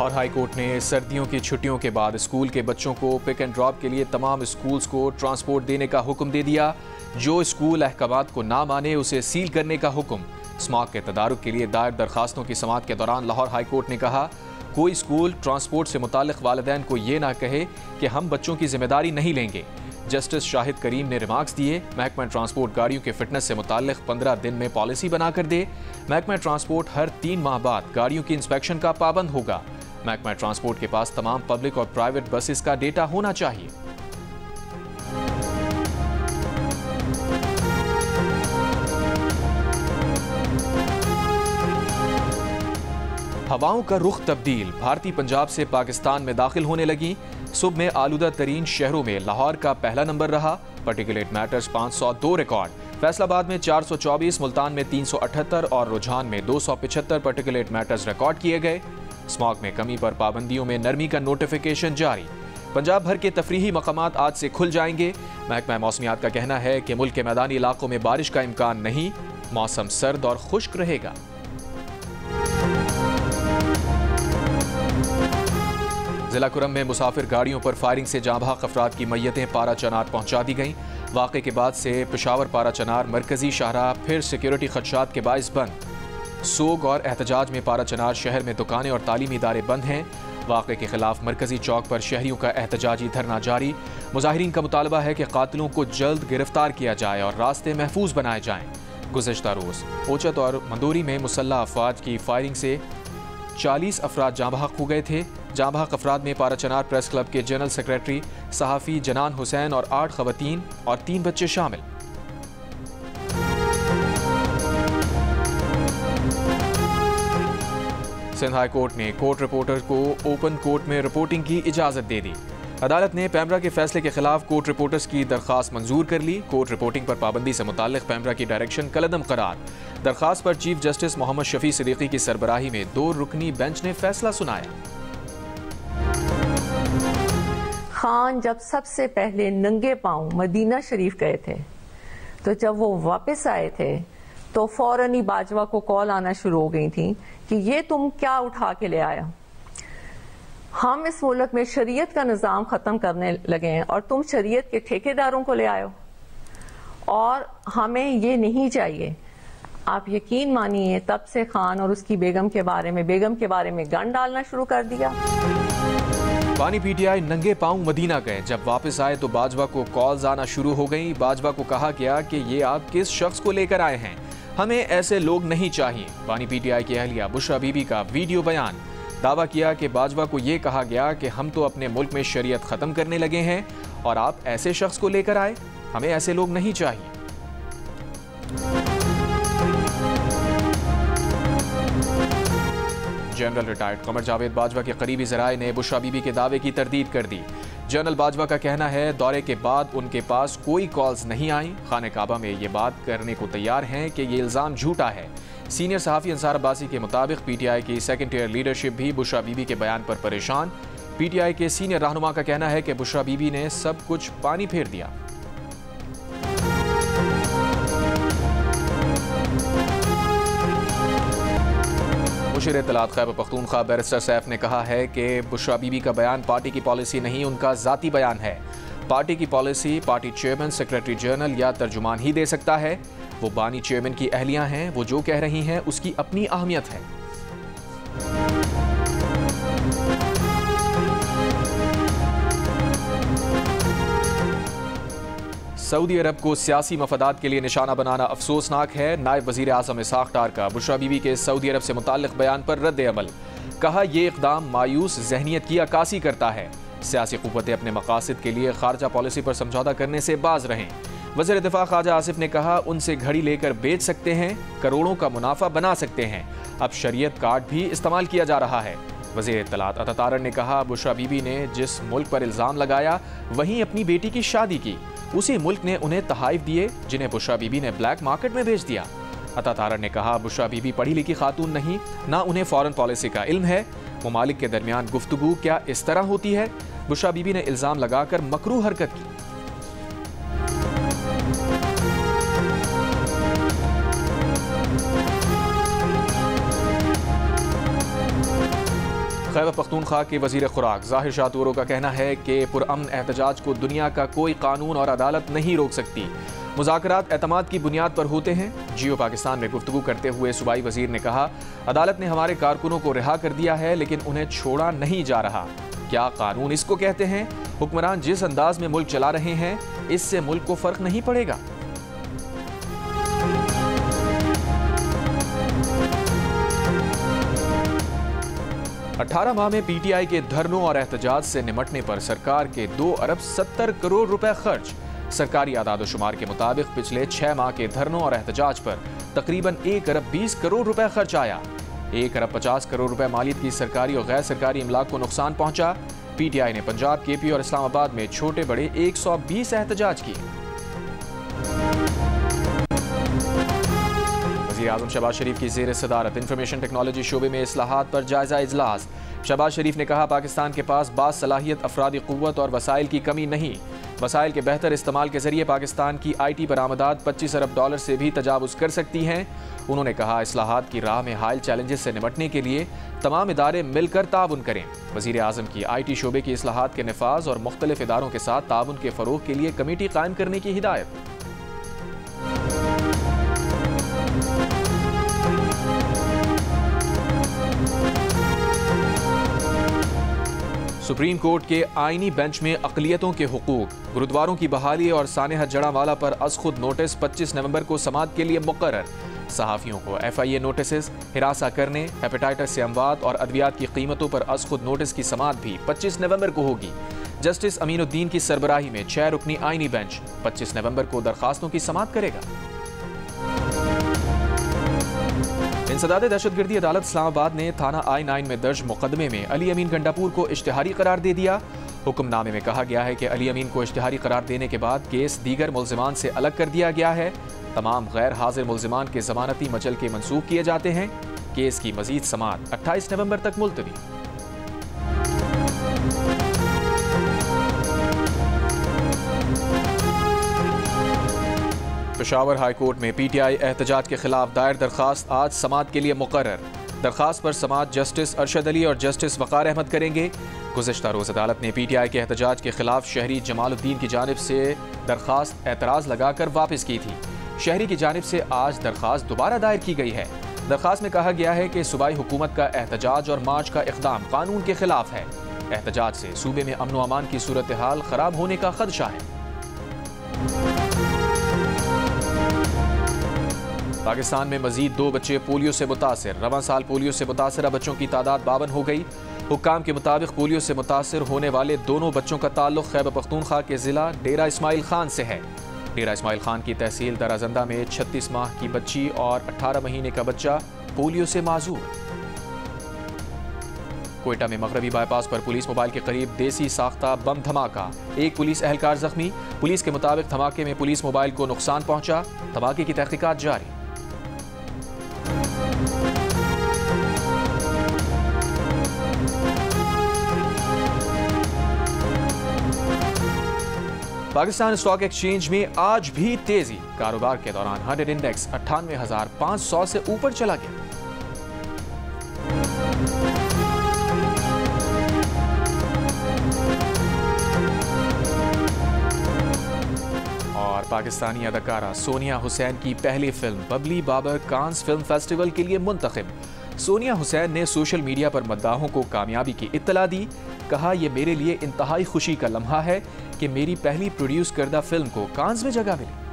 Lahore high court ने सर्दियों की छुट्टियों के बाद स्कूल के बच्चों को पिक एंड ड्रॉप के लिए तमाम स्कूल्स को ट्रांसपोर्ट देने का हुक्म दे दिया। जो स्कूल अहकामात को ना माने उसे सील करने का हुक्म। स्मॉग के तदारुक के लिए दायर दरखास्तों की समाअत के दौरान लाहौर हाई कोर्ट ने कहा, कोई स्कूल ट्रांसपोर्ट से मुताल्लिक वालिदैन को ये ना कहे कि हम बच्चों की जिम्मेदारी नहीं लेंगे। जस्टिस शाहिद करीम ने रिमार्क्स दिए, महकमा ट्रांसपोर्ट गाड़ियों के फिटनेस से मुताल्लिक 15 दिन में पॉलिसी बनाकर दे। महकमा ट्रांसपोर्ट हर 3 माह बाद गाड़ियों की इंस्पेक्शन का पाबंद होगा। महकमा ट्रांसपोर्ट के पास तमाम पब्लिक और प्राइवेट बसेस का डेटा होना चाहिए। हवाओं का रुख तब्दील, भारतीय पंजाब से पाकिस्तान में दाखिल होने लगी। सुबह में आलूदा तरीन शहरों में लाहौर का पहला नंबर रहा। पार्टिकुलेट मैटर्स 502 रिकॉर्ड, फैसलाबाद में 424, मुल्तान में 378 और रुझान में 275 पार्टिकुलेट मैटर्स रिकॉर्ड किए गए। स्मॉग में कमी पर पाबंदियों में नरमी का नोटिफिकेशन जारी। पंजाब भर के तफरीही मकामात आज से खुल जाएंगे। महकमा मौसमियात का कहना है कि मुल्क के मैदानी इलाकों में बारिश का इम्कान नहीं, मौसम सर्द और खुश्क रहेगा। जिला कुरम में मुसाफिर गाड़ियों पर फायरिंग से जांबाग अफराद की मैयतें पारा चनार पहुंचा दी गईं। वाक़े के बाद से पेशावर पारा चनार मरकजी शाहराह फिर सिक्योरिटी खदशात के बाइस बंद। सोग और एहतजाज में पारा चनार शहर में दुकानें और तालीमी इदारे बंद हैं। वाक़े के खिलाफ मरकजी चौक पर शहरियों का एहतजाजी धरना जारी। मुजाहिरीन का मुतालबा है कि कातिलों को जल्द गिरफ्तार किया जाए और रास्ते महफूज बनाए जाएं। गुज़श्ता रोज़ ओचत और मंदोरी में मुसल्लह अफवाज की फायरिंग से 40 अफराद जांबाग हो गए थे। जांबाग अफराद में पारा चनार प्रेस क्लब के जनरल सेक्रेटरी सहाफ़ी जनान हुसैन और 8 ख़वातीन और 3 बच्चे शामिल। सिंध हाई कोर्ट ने कोर्ट रिपोर्टर को ओपन कोर्ट में रिपोर्टिंग की इजाज़त दे दी। अदालत ने पैमरा के फैसले के खिलाफ कोर्ट रिपोर्टर्स की दरख्वास्त मंजूर कर ली। कोर्ट रिपोर्टिंग पर पाबंदी से मुताल्लिक पैमरा की डायरेक्शन कलअदम करार। दरख्वास्त पर चीफ जस्टिस मोहम्मद शफी सिद्दीकी की सरबराही में 2 रुकनी बेंच ने फैसला सुनाया। खान जब सबसे पहले नंगे पांव मदीना शरीफ गए थे, तो जब वो वापस आए थे तो फौरन ही बाजवा को कॉल आना शुरू हो गई थी कि ये तुम क्या उठा के ले आया। हम इस मुल्क में शरीयत का निज़ाम खत्म करने लगे हैं और तुम शरीयत के ठेकेदारों को ले आयो, और हमें ये नहीं चाहिए। आप यकीन मानिए तब से खान और उसकी बेगम के बारे में गन डालना शुरू कर दिया। पानी पीटीआई नंगे पांव मदीना गए। जब वापस आए तो बाजवा को कॉल्स आना शुरू हो गई। बाजवा को कहा गया कि ये आप किस शख्स को लेकर आए हैं, हमें ऐसे लोग नहीं चाहिए। पानी पीटीआई की अहलिया बुशरा बीबी का वीडियो बयान। दावा किया कि बाजवा को ये कहा गया कि हम तो अपने मुल्क में शरीयत खत्म करने लगे हैं और आप ऐसे शख्स को लेकर आए, हमें ऐसे लोग नहीं चाहिए। जनरल रिटायर्ड कमर जावेद बाजवा के करीबी ज़राए ने बुशरा बीबी के दावे की तरदीद कर दी। जनरल बाजवा का कहना है दौरे के बाद उनके पास कोई कॉल्स नहीं आई। खाने काबा में ये बात करने को तैयार हैं कि ये इल्ज़ाम झूठा है। सीनियर सहाफ़ी अंसार अब्बासी के मुताबिक पीटीआई की सेकंड टियर लीडरशिप भी बुशरा बीबी के बयान पर परेशान। पीटीआई के सीनियर रहनुमा का कहना है कि बुशरा बीबी ने सब कुछ पानी फेर दिया। मुशीर इत्तलात खैबर पख्तूनख्वा बैरिस्टर सैफ ने कहा है कि बुशरा बीबी का बयान पार्टी की पॉलिसी नहीं, उनका ज़ाती बयान है। पार्टी की policy party chairman, secretary general या तर्जुमान ही दे सकता है। वो बानी चेयरमैन की अहलियां हैं, वो जो कह रही हैं उसकी अपनी अहमियत है। सऊदी अरब को सियासी मफादात के लिए निशाना बनाना अफसोसनाक है। नायब वज़ीर आज़म इसहाक डार का बुशरा बीबी के सऊदी अरब से मुताल्लिक बयान पर रद्द अमल। कहा, यह इक़दाम मायूस जहनियत की अक्कासी करता है। सियासी क़ुव्वतें अपने मकासद के लिए खारजा पॉलिसी पर समझौता करने से बाज रहें। वज़ीर दिफ़ा ख्वाजा आसिफ ने कहा, उनसे घड़ी लेकर बेच सकते हैं, करोड़ों का मुनाफा बना सकते हैं। अब शरीयत कार्ड भी इस्तेमाल किया जा रहा है। वज़ीर इत्तलात अता तारर ने कहा, बुशरा बीबी ने जिस मुल्क पर इल्ज़ाम लगाया वहीं अपनी बेटी की शादी की, उसी मुल्क ने उन्हें तहाइफ दिए जिन्हें बुशरा बीबी ने ब्लैक मार्केट में बेच दिया। अता तारर ने कहा, बुशरा बीबी पढ़ी लिखी खातून नहीं, ना उन्हें फॉरेन पॉलिसी का इल्म है। ममालिक के दरमियान गुफ्तगू क्या इस तरह होती है? बुशरा बीबी ने इल्ज़ाम लगाकर मकरूह हरकत की। खैबर पख्तूनख्वा के वजीर खुराक ज़ाहिर शाह तूरो का कहना है कि पुरअमन एहतजाज को दुनिया का कोई कानून और अदालत नहीं रोक सकती। मुज़ाकरात एतमाद की बुनियाद पर होते हैं। जियो पाकिस्तान में गुफ्तगू करते हुए सूबाई वजीर ने कहा, अदालत ने हमारे कारकुनों को रिहा कर दिया है, लेकिन उन्हें छोड़ा नहीं जा रहा। क्या कानून इसको कहते हैं? हुक्मरान जिस अंदाज में मुल्क चला रहे हैं, इससे मुल्क को फर्क नहीं पड़ेगा। अठारह माह में पीटीआई के धरनों और एहतजाज से निमटने पर सरकार के 2 अरब 70 करोड़ रुपए खर्च। सरकारी आदाद-ओ-शुमार के मुताबिक पिछले 6 माह के धरनों और एहतजाज पर तकरीबन 1 अरब 20 करोड़ रुपए खर्च आया। 1 अरब 50 करोड़ रुपए मालियत की सरकारी और गैर सरकारी इमलाक को नुकसान पहुंचा। पीटीआई ने पंजाब, केपी और इस्लामाबाद में छोटे बड़े 120 एहतजाज किए। वज़ीर आज़म शहबाज शरीफ की ज़ेर सदारत इंफॉर्मेशन टेक्नोलॉजी शोबे में इस्लाहात पर जायजा इजलास। शहबाज शरीफ ने कहा, पाकिस्तान के पास बासलाहियत अफरादी क़ुव्वत और वसाइल की कमी नहीं। वसाइल के बेहतर इस्तेमाल के जरिए पाकिस्तान की IT बरामदात $25 अरब से भी तजावुज़ कर सकती हैं। उन्होंने कहा, इस्लाहात की राह में हायल चैलेंजेस से निपटने के लिए तमाम इदारे मिलकर ताउन करें। वज़ीर आज़म की IT शोबे की इस्लाहात के नफाज और मुख्तलिफ इदारों के साथ ताउन के फ़रोग़ के लिए कमेटी कायम करने की हिदायत। सुप्रीम कोर्ट के आईनी बेंच में अक़लियतों के हुकूक, गुरुद्वारों की बहाली और सानेहत जड़ावाला पर अज़खुद नोटिस 25 नवंबर को समाअत के लिए मुक़र्रर। सहाफ़ियों को FIA नोटिस, हिरासा करने, हेपेटाइटिस से अमवात और अद्वियात की कीमतों पर अज़खुद नोटिस की समाअत भी 25 नवंबर को होगी। जस्टिस अमीनुद्दीन की सरबराही में 6 रुकनी आईनी बेंच 25 नवंबर को दरखास्तों की समाअत करेगा। इंसदादे दहशतगर्दी अदालत इस्लामाबाद ने थाना I-9 में दर्ज मुकदमे में अली अमीन गंडापुर को इश्तिहारी करार दे दिया। हुक्मनामे में कहा गया है कि अली अमीन को इश्तिहारी करार देने के बाद केस दीगर मुल्जिमान से अलग कर दिया गया है। तमाम गैर हाजिर मुल्जिमान के जमानती मचल के मंसूख किए जाते हैं। केस की मजीद समाअत 28 नवंबर तक मुलतवी। पेशावर हाई कोर्ट में PTI एहतजाज के खिलाफ दायर दरखास्त आज समाअत के लिए मुकर्रर। दरखास्त पर समाअत जस्टिस अरशद अली और जस्टिस वक़ार अहमद करेंगे। गुज़िश्ता रोज़ अदालत ने PTI के एहतजाज के खिलाफ शहरी जमालुद्दीन की जानिब से दरखास्त एतराज़ लगाकर वापस की थी। शहरी की जानिब से आज दरखास्त दोबारा दायर की गई है। दरखास्त में कहा गया है कि सूबाई हुकूमत का एहतजाज और मार्च का इक़दाम कानून के खिलाफ है। एहतजाज से सूबे में अमन व अमान की सूरत हाल ख़राब होने का खदशा है। पाकिस्तान में मजीद 2 बच्चे पोलियो से मुतासिर। रवां साल पोलियो से मुतासरा बच्चों की तादाद 52 हो गई। हुक्काम के मुताबिक पोलियो से मुतासिर होने वाले दोनों बच्चों का ताल्लुक खैबर पख्तूनख्वा के ज़िला डेरा इस्माइल खान से है। डेरा इस्माइल खान की तहसील दराजंदा में 36 माह की बच्ची और 18 महीने का बच्चा पोलियो से माजूर। कोयटा में मगरबी बाईपास पर पुलिस मोबाइल के करीब देसी साख्ता बम धमाका, 1 पुलिस एहलकार जख्मी। पुलिस के मुताबिक धमाके में पुलिस मोबाइल को नुकसान पहुंचा। धमाके की तहकीकात जारी। पाकिस्तान स्टॉक एक्सचेंज में आज भी तेजी। कारोबार के दौरान 100 इंडेक्स 98,500 से ऊपर चला गया। और पाकिस्तानी अदाकारा सोनिया हुसैन की पहली film Babli Babar Cannes film festival के लिए मुंतखब। सोनिया हुसैन ने सोशल मीडिया पर मद्दाहों को कामयाबी की इत्तला दी। कहा, यह मेरे लिए इंतहाई खुशी का लम्हा है कि मेरी पहली प्रोड्यूस करदा फिल्म को कांस में जगह मिली।